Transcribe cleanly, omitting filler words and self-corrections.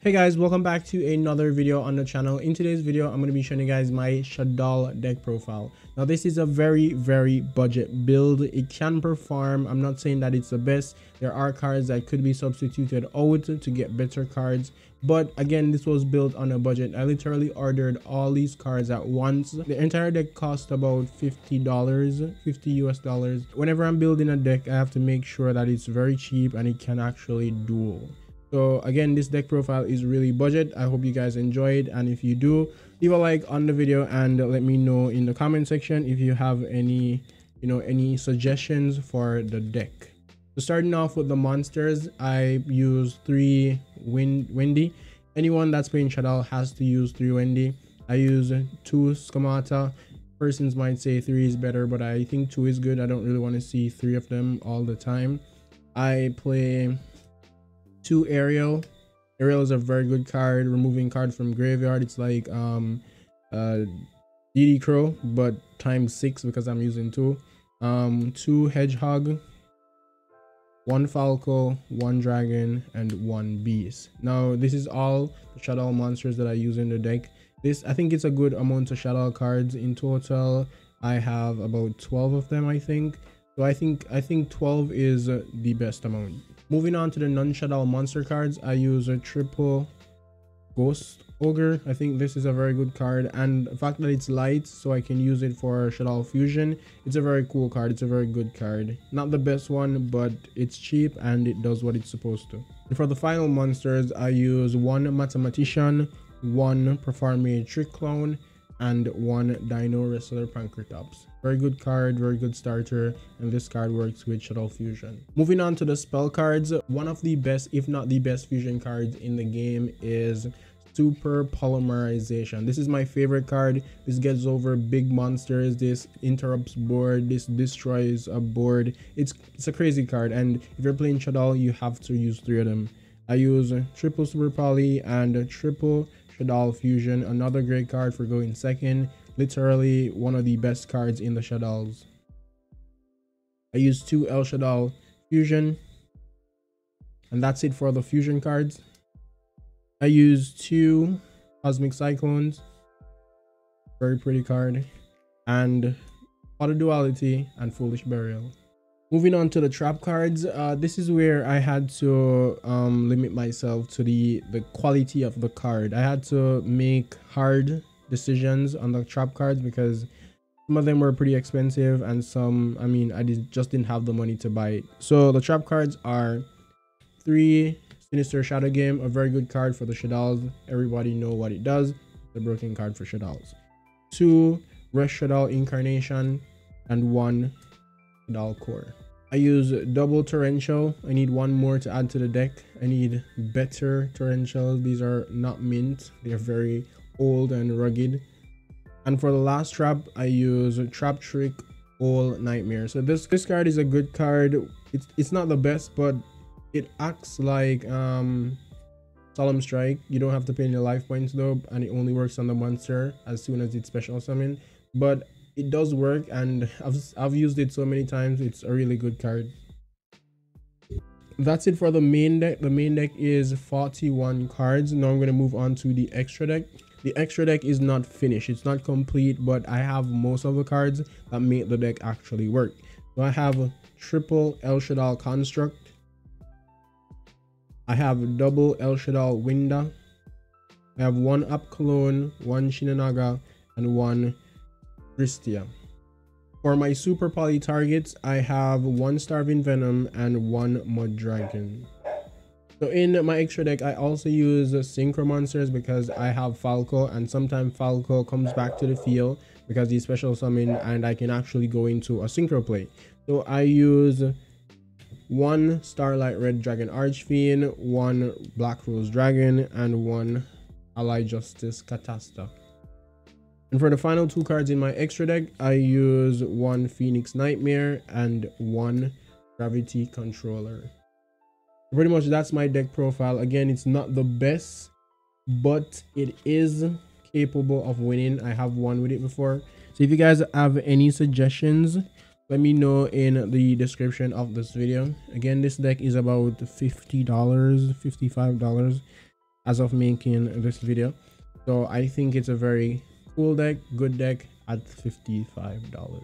Hey guys, welcome back to another video on the channel. In today's video, I'm going to be showing you guys my Shaddoll deck profile. Now this is a very budget build. It can perform. I'm not saying that it's the best. There are cards that could be substituted out to get better cards. But again, this was built on a budget. I literally ordered all these cards at once. The entire deck cost about $50, 50 US dollars. Whenever I'm building a deck, I have to make sure that it's very cheap and it can actually duel. So again, this deck profile is really budget. I hope you guys enjoyed, and if you do, leave a like on the video and let me know in the comment section if you have any suggestions for the deck. So starting off with the monsters, I use 3 Wendy. Anyone that's playing Shaddoll has to use 3 Wendy. I use 2 Skamata. Persons might say 3 is better, but I think 2 is good. I don't really want to see 3 of them all the time. I play 2 Ariel. Ariel is a very good card, removing card from graveyard. It's like DD Crow, but times 6 because I'm using 2. 2 Hedgehog, 1 Falco, 1 Dragon, and 1 Beast. Now this is all the Shaddoll monsters that I use in the deck. I think it's a good amount of Shaddoll cards. In total, I have about 12 of them, I think. So I think 12 is the best amount. Moving on to the non-Shaddoll monster cards, I use a triple Ghost Ogre. I think this is a very good card, and the fact that it's light so I can use it for Shaddoll Fusion, it's a very cool card. It's a very good card. Not the best one, but it's cheap and it does what it's supposed to. And for the final monsters, I use 1 Mathematician, 1 Performate Trick Clown, and 1 Dino Wrestler Pankratops. Very good card, very good starter, and this card works with Shaddoll Fusion. Moving on to the spell cards, one of the best, if not the best fusion cards in the game is Super Polymerization. This is my favorite card. This gets over big monsters, this interrupts board, this destroys a board. It's a crazy card, and if you're playing Shaddoll, you have to use 3 of them. I use triple Super Poly and triple Shaddoll Fusion, another great card for going second. Literally one of the best cards in the Shaddolls. I use 2 El Shaddoll Fusion, and that's it for the fusion cards. I use 2 Cosmic Cyclones, very pretty card, and Auto Duality and Foolish Burial. Moving on to the trap cards, this is where I had to limit myself to the quality of the card. I had to make hard decisions on the trap cards because some of them were pretty expensive and some, I just didn't have the money to buy it. So the trap cards are 3 Sinister Shadow Game, a very good card for the Shaddolls. Everybody know what it does. The broken card for Shaddolls. 2 Rush Shaddoll Incarnation, and 1 Shaddoll Core. I use double Torrential. I need 1 more to add to the deck. I need better Torrentials. These are not mint. They are very old and rugged. And for the last trap, I use Trap Trick All Nightmare. So this card is a good card. It's not the best, but it acts like Solemn Strike. You don't have to pay any life points though, and it only works on the monster as soon as it's special summon. But it does work, and I've used it so many times. It's a really good card. That's it for the main deck. The main deck is 41 cards. Now I'm going to move on to the extra deck. The extra deck is not finished. It's not complete, but I have most of the cards that make the deck actually work. So I have triple El Shaddoll Construct. I have double El Shaddoll Winda. I have 1 Up Clone, 1 Shinanaga, and 1 Tristia. For my Super Poly targets, I have 1 Starving Venom and 1 Mud Dragon. So in my extra deck, I also use Synchro Monsters because I have Falco, and sometimes Falco comes back to the field because he's special summon and I can actually go into a Synchro play. So I use 1 Starlight Red Dragon Archfiend, 1 Black Rose Dragon, and 1 Ally Justice Catasta. And for the final 2 cards in my extra deck, I use 1 Phoenix Nightmare and 1 Gravity Controller. Pretty much that's my deck profile. Again, it's not the best, but it is capable of winning. I have won with it before. So if you guys have any suggestions, let me know in the description of this video. Again, this deck is about $50, $55. as of making this video. So I think it's a very cool deck, good deck at $55.